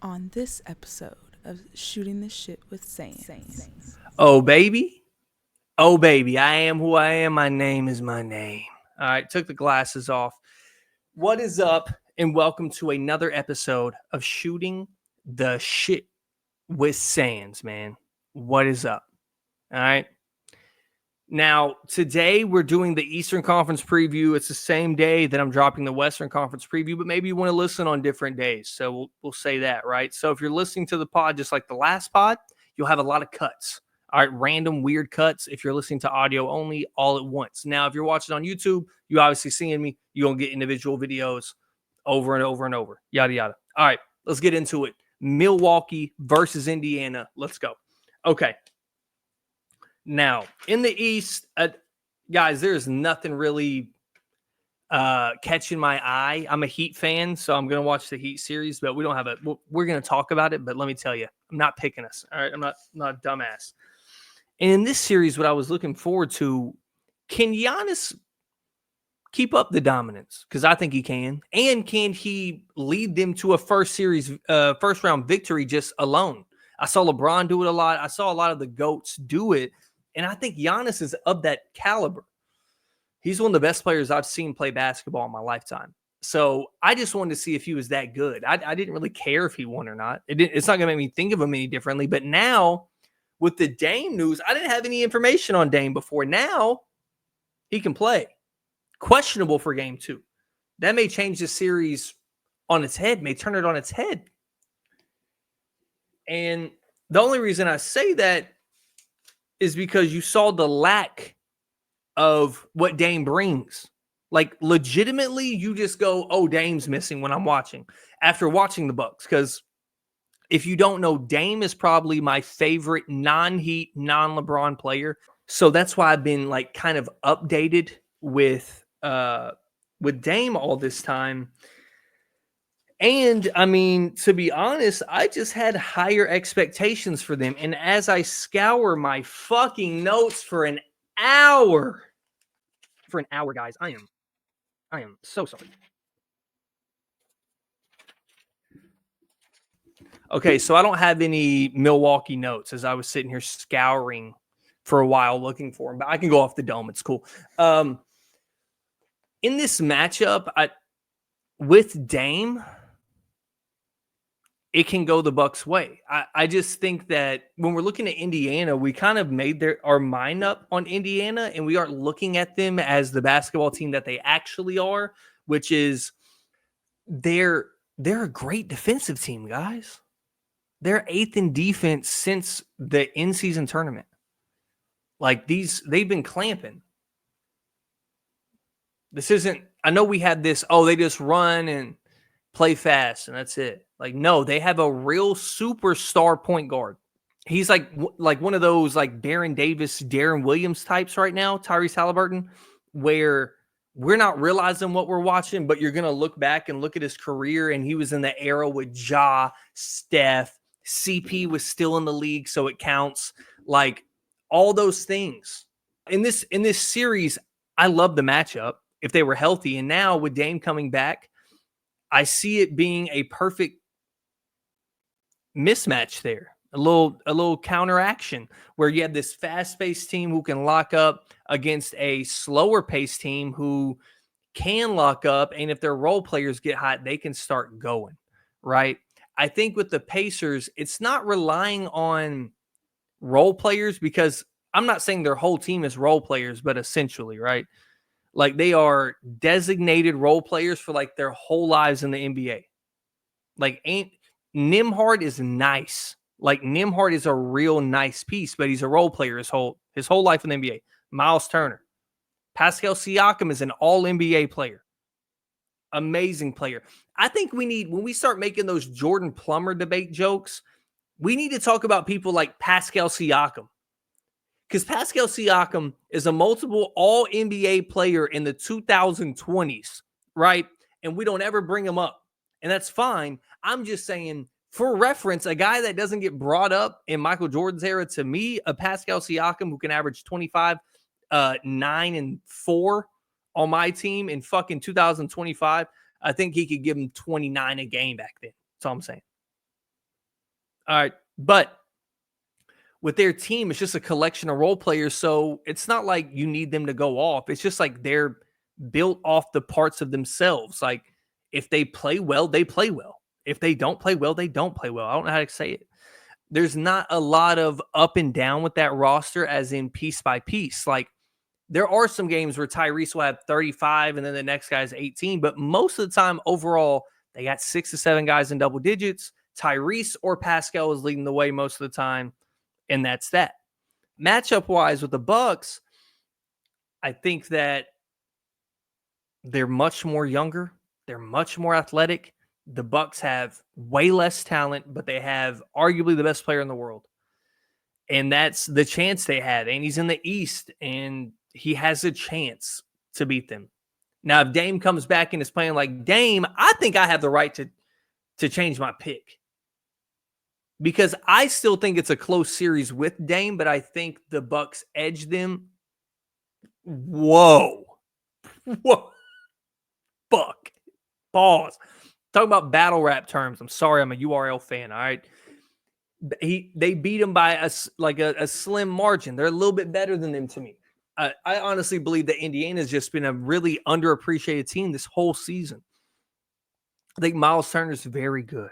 on this episode of Shooting the Shit with Sands. Oh, baby. Oh, baby. I am who I am. My name is my name. All right. Took the glasses off. What is up? And welcome to another episode of Shooting the Shit with Sands, man. What is up? All right. Now, today we're doing the Eastern Conference preview. It's the same day that I'm dropping the Western Conference preview, but maybe you want to listen on different days. So we'll say that, right? So if you're listening to the pod just like the last pod, you'll have a lot of cuts. All right, random weird cuts if you're listening to audio only all at once. Now, if you're watching on YouTube, you obviously seeing me. You're going to get individual videos over and over and over, yada, yada. All right, let's get into it. Milwaukee versus Indiana. Let's go. Okay. Now, in the East, guys, there's nothing really catching my eye. I'm a Heat fan, so I'm going to watch the Heat series, but we don't have we're going to talk about it, but let me tell you, I'm not picking us. All right, I'm not a dumbass. And in this series, what I was looking forward to, can Giannis keep up the dominance? Because I think he can. And can he lead them to a first round victory just alone? I saw LeBron do it a lot. I saw a lot of the GOATs do it. And I think Giannis is of that caliber. He's one of the best players I've seen play basketball in my lifetime. So I just wanted to see if he was that good. I didn't really care if he won or not. It's not going to make me think of him any differently. But now, with the Dame news, I didn't have any information on Dame before. Now, he can play. Questionable for game 2. That may change the series on its head, may turn it on its head. And the only reason I say that is because you saw the lack of what Dame brings. Like, legitimately, you just go, oh, Dame's missing when I'm watching. After watching the Bucks. Because if you don't know, Dame is probably my favorite non-Heat, non-LeBron player. So that's why I've been like kind of updated with Dame all this time. And I mean, to be honest, I just had higher expectations for them. And as I scour my fucking notes for an hour, guys, I am so sorry. Okay, so I don't have any Milwaukee notes as I was sitting here scouring for a while looking for them, but I can go off the dome. It's cool. In this matchup, with Dame, it can go the Bucks' way. I just think that when we're looking at Indiana, we kind of made our mind up on Indiana, and we aren't looking at them as the basketball team that they actually are, which is they're a great defensive team, guys. They're 8th in defense since the in-season tournament. Like they've been clamping. This isn't, I know we had this, they just run and play fast and that's it. Like, no, they have a real superstar point guard. He's like one of those like Baron Davis, Darren Williams types right now, Tyrese Halliburton, where we're not realizing what we're watching, but you're going to look back and look at his career, and he was in the era with Ja, Steph, CP was still in the league, so it counts. Like all those things. In this series, I love the matchup if they were healthy. And now with Dame coming back, I see it being a perfect mismatch there. A little counteraction where you have this fast-paced team who can lock up against a slower-paced team who can lock up, and if their role players get hot, they can start going, right? I think with the Pacers, it's not relying on role players, because I'm not saying their whole team is role players, but essentially, right? Like they are designated role players for like their whole lives in the NBA. Like Nembhard is nice. Like Nembhard is a real nice piece, but he's a role player his whole life in the NBA. Miles Turner. Pascal Siakam is an all-NBA player. Amazing player. I think we need, when we start making those Jordan Plummer debate jokes, we need to talk about people like Pascal Siakam. Because Pascal Siakam is a multiple all-NBA player in the 2020s, right? And we don't ever bring him up. And that's fine. I'm just saying, for reference, a guy that doesn't get brought up in Michael Jordan's era, to me, a Pascal Siakam who can average 25, 9 and 4 on my team in fucking 2025, I think he could give him 29 a game back then. That's all I'm saying. All right. But with their team, it's just a collection of role players. So it's not like you need them to go off. It's just like they're built off the parts of themselves. Like if they play well, they play well. If they don't play well, they don't play well. I don't know how to say it. There's not a lot of up and down with that roster, as in piece by piece. Like there are some games where Tyrese will have 35 and then the next guy's 18. But most of the time, overall, they got 6 to 7 guys in double digits. Tyrese or Pascal is leading the way most of the time. And that's that. Matchup wise with the Bucks, I think that they're much more younger. They're much more athletic. The Bucks have way less talent, but they have arguably the best player in the world. And that's the chance they had. And he's in the East, and he has a chance to beat them. Now, if Dame comes back and is playing like Dame, I think I have the right to change my pick. Because I still think it's a close series with Dame, but I think the Bucks edge them. Whoa. Fuck. Pause. Talking about battle rap terms. I'm sorry, I'm a URL fan. All right. They beat him by a slim margin. They're a little bit better than them to me. I honestly believe that Indiana's just been a really underappreciated team this whole season. I think Miles Turner's very good.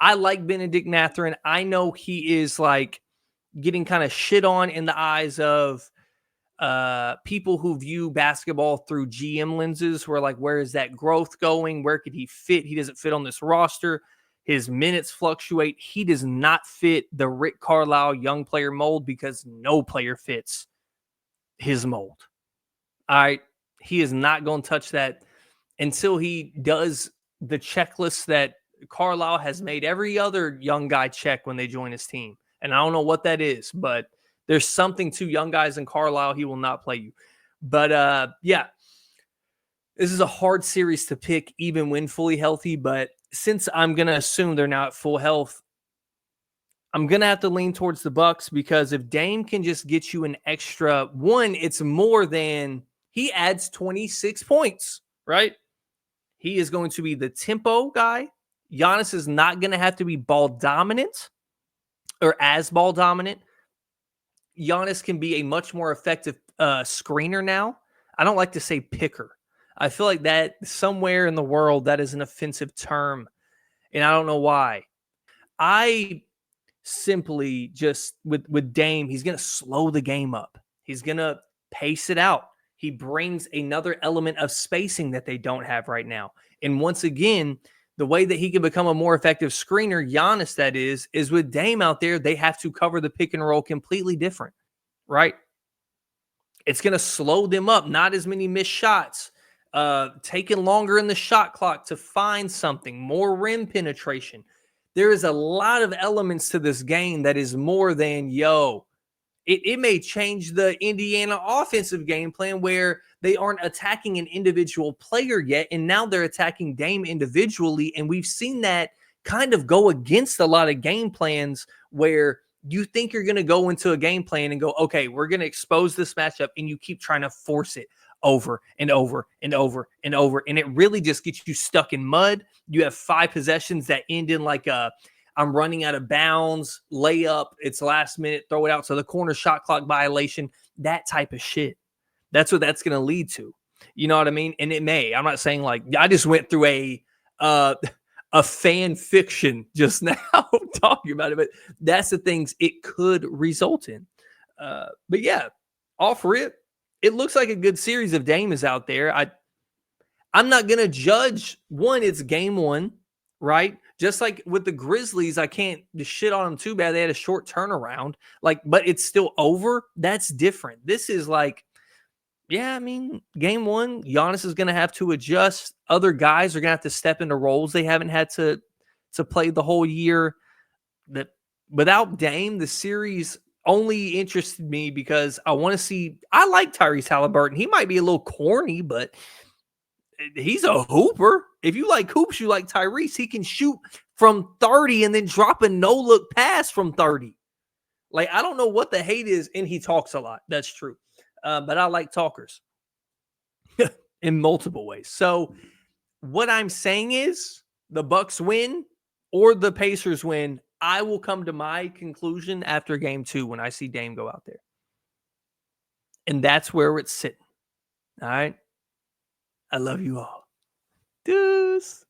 I like Benedict Mathurin. I know he is like getting kind of shit on in the eyes of people who view basketball through GM lenses, where like, where is that growth going? Where could he fit? He doesn't fit on this roster. His minutes fluctuate. He does not fit the Rick Carlisle young player mold because no player fits his mold. All right. He is not going to touch that until he does the checklist that Carlisle has made every other young guy check when they join his team. And I don't know what that is, but there's something to young guys in Carlisle. He will not play you. But yeah, this is a hard series to pick even when fully healthy. But since I'm going to assume they're now at full health, I'm going to have to lean towards the Bucks, because if Dame can just get you an extra one, it's more than he adds 26 points, right? He is going to be the tempo guy. Giannis is not going to have to be ball dominant or as ball dominant. Giannis can be a much more effective screener now. I don't like to say picker. I feel like that somewhere in the world that is an offensive term, and I don't know why. I simply just, with Dame, he's going to slow the game up. He's going to pace it out. He brings another element of spacing that they don't have right now. And once again, the way that he can become a more effective screener, Giannis that is with Dame out there, they have to cover the pick and roll completely different, right? It's going to slow them up. Not as many missed shots, taking longer in the shot clock to find something, more rim penetration. There is a lot of elements to this game that is more than, it may change the Indiana offensive game plan where they aren't attacking an individual player yet, and now they're attacking Dame individually, and we've seen that kind of go against a lot of game plans where you think you're going to go into a game plan and go, okay, we're going to expose this matchup, and you keep trying to force it over and over and over and over, and it really just gets you stuck in mud. You have 5 possessions that end in like I'm running out of bounds, layup, it's last minute, throw it out to the corner, shot clock violation, that type of shit. That's what that's going to lead to. You know what I mean? And it may. I'm not saying like, I just went through a fan fiction just now talking about it, but that's the things it could result in. But yeah, off rip, it looks like a good series if Dame is out there. I'm not going to judge one. It's game 1, right? Just like with the Grizzlies, I can't just shit on them too bad. They had a short turnaround, but it's still over. That's different. This is like, yeah, I mean, game 1, Giannis is going to have to adjust. Other guys are going to have to step into roles they haven't had to play the whole year. That without Dame, the series only interested me because I want to see. I like Tyrese Halliburton. He might be a little corny, but he's a hooper. If you like hoops, you like Tyrese. He can shoot from 30 and then drop a no-look pass from 30. Like, I don't know what the hate is, and he talks a lot. That's true. But I like talkers in multiple ways. So what I'm saying is the Bucks win or the Pacers win. I will come to my conclusion after game 2 when I see Dame go out there. And that's where it's sitting. All right. I love you all. Deuce.